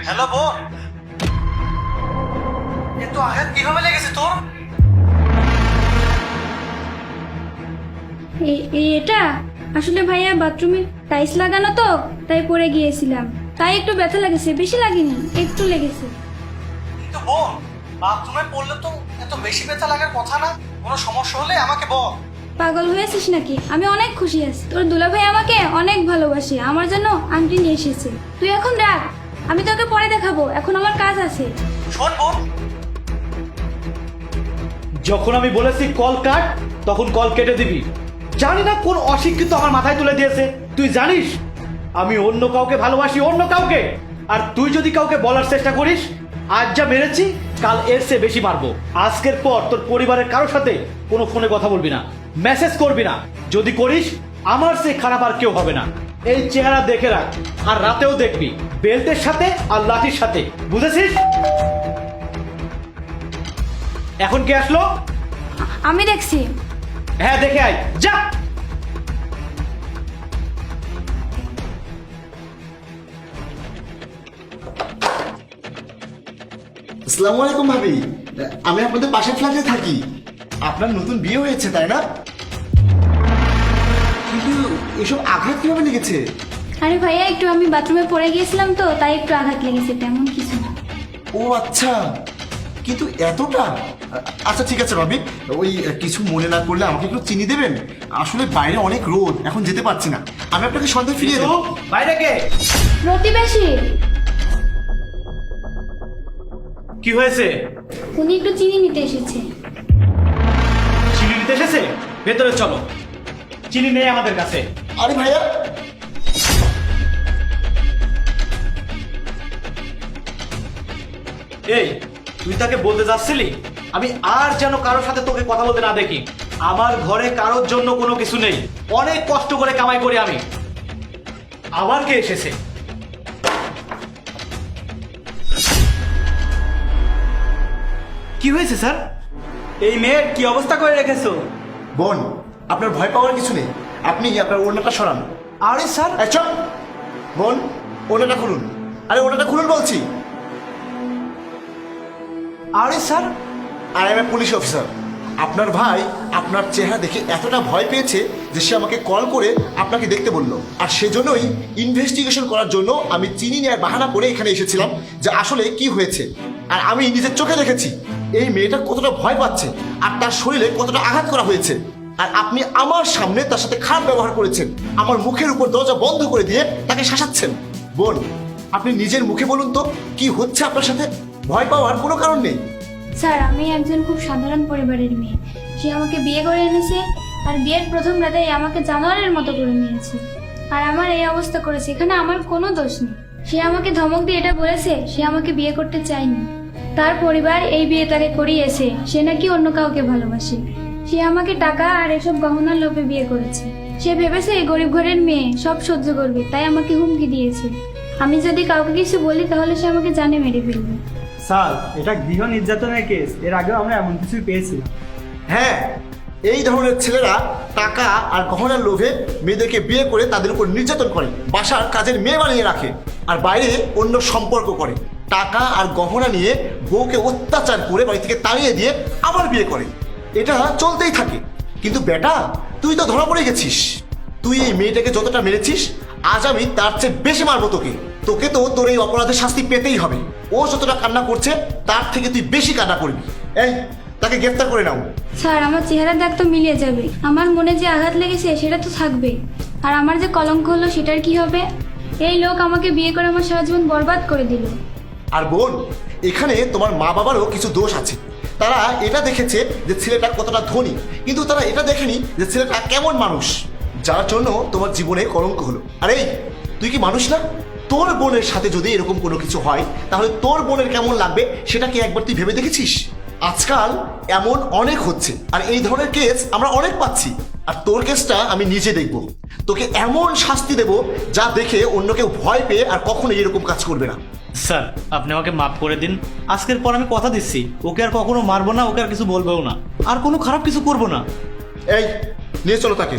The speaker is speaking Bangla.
হ্যালো বোন, এত আঘাত কিভাবে লেগেছে তোর? এটা আসলে ভাইয়া বাথরুমে টাইলস লাগানো তো, তাই পড়ে গিয়েছিলাম, তাই একটু ব্যথা লাগেছে, বেশি লাগেনি, একটু লেগেছে। কিন্তু বোন, বাথরুমে পড়লে তো এত বেশি ব্যথা লাগার কথা না। কোনো সমস্যা হলে আমাকে বল। পাগল হয়েছিস নাকি? আমি অনেক খুশি আছি, তোর দুলাভাই আমাকে অনেক ভালোবাসে, আমার জন্য আংটি নিয়ে এসেছে। তুই এখন রাখ, আমি তোকে পরে দেখাবো, এখন আমার কাজ আছে। শোন বোন, যখন আমি বলেছি কল কাট, তখন কল কেটে দিবি। জানি না কোন অশিক্ষিত আমার মাথায় তুলে দিয়েছে। তুই জানিস আমি অন্য কাউকে ভালোবাসি, অন্য কাউকে। আর তুই যদি কাউকে বলার চেষ্টা করিস, আজ যা মেরেছি কাল এর চেয়ে বেশি মারবো। আজকের পর তোর পরিবারের কারোর সাথে কোনো ফোনে কথা বলবি না, মেসেজ করবি না। যদি করিস আমার চেয়ে খারাপ আর কেউ হবে না। এই চেহারা দেখে রাখ, আর রাতেও দেখবি বেল্টের সাথে আর লাঠির সাথে, বুঝেছিস? এখন কে আসলো? আমি দেখছি। হ্যাঁ, দেখে আয়, যা। আসসালামু আলাইকুম ভাবি, আমি আপনাদের পাশের ফ্ল্যাটে থাকি। আপনার নতুন বিয়ে হয়েছে তাই না? কিন্তু এসব আঘাত কিভাবে লেগেছে? আরে ভাইয়া, একটু আমি বাথরুমে পড়ে গিয়েছিলাম তো, তাই একটু আঘাত লেগেছে, তেমন কিছু না। ও আচ্ছা, কিন্তু এতটা? আচ্ছা ঠিক আছে ভাবি, ওই কিছু মনে না করলে আমাকে একটু চিনি দেবেন? আসলে বাইরে অনেক রোদ, এখন যেতে পারছি না। আমি আপনাকে সন্ধ্যায় ফিরিয়ে দেবো। বাইরে কে? প্রতিবেশী। কি হয়েছে? উনি একটু চিনি নিতে এসেছে। চিনি নিতে এসেছে? ভেতরে চলো, চিনি নেই আমাদের কাছে। আরে ভাইয়া, এই, তুই তাকে বলতে যাচ্ছিলি আমি আর যেন কারোর সাথে তোকে কথা বলতে না দেখি। আমার ঘরে কারোর জন্য কোনো কিছু নেই, অনেক কষ্ট করে কামাই করি আমি। আবার কে এসেছে? কি হয়েছে স্যার? এই মেয়ের কি অবস্থা করে রেখেছো? বোন, আপনার ভয় পাওয়ার কিছু নেই। আপনি আপনার ওড়নাটা সরান। আরে স্যার, এই চুপ! বোন, ওড়নাটা খুলুন। আরে ওড়নাটা খুলুন বলছি। আরে স্যার, আর আমি পুলিশ অফিসার। আপনার ভাই আপনার চেহারা দেখে এতটা ভয় পেয়েছে যে সে আমাকে কল করে আপনাকে দেখতে বললো। আর সেজন্যই ইনভেস্টিগেশন করার জন্য আমি চিনি নেওয়ার বাহানা করে এখানে এসেছিলাম, যে আসলে কি হয়েছে। আর আমি নিজের চোখে দেখেছি এই মেয়েটা কতটা ভয় পাচ্ছে আর তার শরীরে কতটা আঘাত করা হয়েছে। আর আপনি আমার সামনে তার সাথে খারাপ ব্যবহার করেছেন, আমার মুখের উপর দরজা বন্ধ করে দিয়ে তাকে শাসাচ্ছেন। বোন, আপনি নিজের মুখে বলুন তো কি হচ্ছে আপনার সাথে? ভয় পাওয়ার কোনো কারণ নেই। স্যার, আমি একজন খুব সাধারণ পরিবারের মেয়ে। সে আমাকে বিয়ে করে এনেছে, আর বিয়ের প্রথম রাতেই আমাকে জানোয়ারের মতো করে নিয়েছে। আর আমার এই অবস্থা করেছে, এখানে আমার কোনো দোষ নেই। সে আমাকে ধমক দিয়ে এটা বলেছে সে আমাকে বিয়ে করতে চায়নি। তার পরিবার এই বিয়ে তাকে করিয়েছে, সে নাকি অন্য কাউকে ভালোবাসে। সে আমাকে টাকা আর এসব গহনার লোভে বিয়ে করেছে। সে ভেবেছে এই গরিব ঘরের মেয়ে সব সহ্য করবে, তাই আমাকে হুমকি দিয়েছে। আমি যদি কাউকে কিছু বলি তাহলে সে আমাকে জানে মেরে ফেলবে। স্যার, এটা গৃহ নির্যাতনের কেস। এর আগেও আমরা এমন কিছুই পেয়েছিলাম। হ্যাঁ, এই ধরনের ছেলেরা টাকা আর গহনার লোভে মেয়েদেরকে বিয়ে করে তাদের উপর নির্যাতন করে, বাসার কাজের মেয়ে বানিয়ে রাখে, আর বাইরে অন্য সম্পর্ক করে। টাকা আর গহনা নিয়ে বউকে অত্যাচার করে বাড়ি থেকে তাড়িয়ে দিয়ে আবার বিয়ে করে। এটা চলতেই থাকে। কিন্তু বেটা, তুই তো ধরা পড়ে গেছিস। তুই এই মেয়েটাকে যতটা মেরেছিস, আজ আমি তার চেয়ে বেশি মারবো তোকে। তোকে তো তোর এই অপরাধের শাস্তি পেতেই হবে। ও যতটা কান্না করছে তার থেকে তুই বেশি কান্না করবি। এই, তাকে গ্রেফতার করে নাও। স্যার, আমার চেহারার দাগ তো মিলিয়ে যাবে, আমার মনে যে আঘাত লেগেছে সেটা তো থাকবে। আর আমার যে কলঙ্ক হলো সেটার কি হবে? এই লোক আমাকে বিয়ে করে আমার সারা জীবন বরবাদ করে দিল। আর বোন, এখানে তোমার মা বাবারও কিছু দোষ আছে। তারা এটা দেখেছে যে ছেলেটা কতটা ধনী, কিন্তু তারা এটা দেখেনি যে ছেলেটা কেমন মানুষ, যার জন্য তোমার জীবনে কলঙ্ক হলো। আরে তুই কি মানুষ না? তোর বোনের সাথে যদি এরকম কোনো কিছু হয় তাহলে তোর বোনের কেমন লাগবে সেটা কি একবার তুই ভেবে দেখেছিস? আজকাল এমন অনেক হচ্ছে, আর এই ধরনের কেস আমরা অনেক পাচ্ছি। আর তোর কেসটা আমি নিজে দেখব। তোকে এমন শাস্তি দেব যা দেখে অন্য কেউ ভয় পেয়ে আর কখনো এরকম কাজ করবে না। স্যার, আপনি আমাকে মাফ করে দিন। আজকের পর আমি কথা দিচ্ছি ওকে আর কখনো মারবো না, ওকে আর কিছু বলবো না, আর কোনো খারাপ কিছু করবো না। এই, নিয়ে চলো তাকে।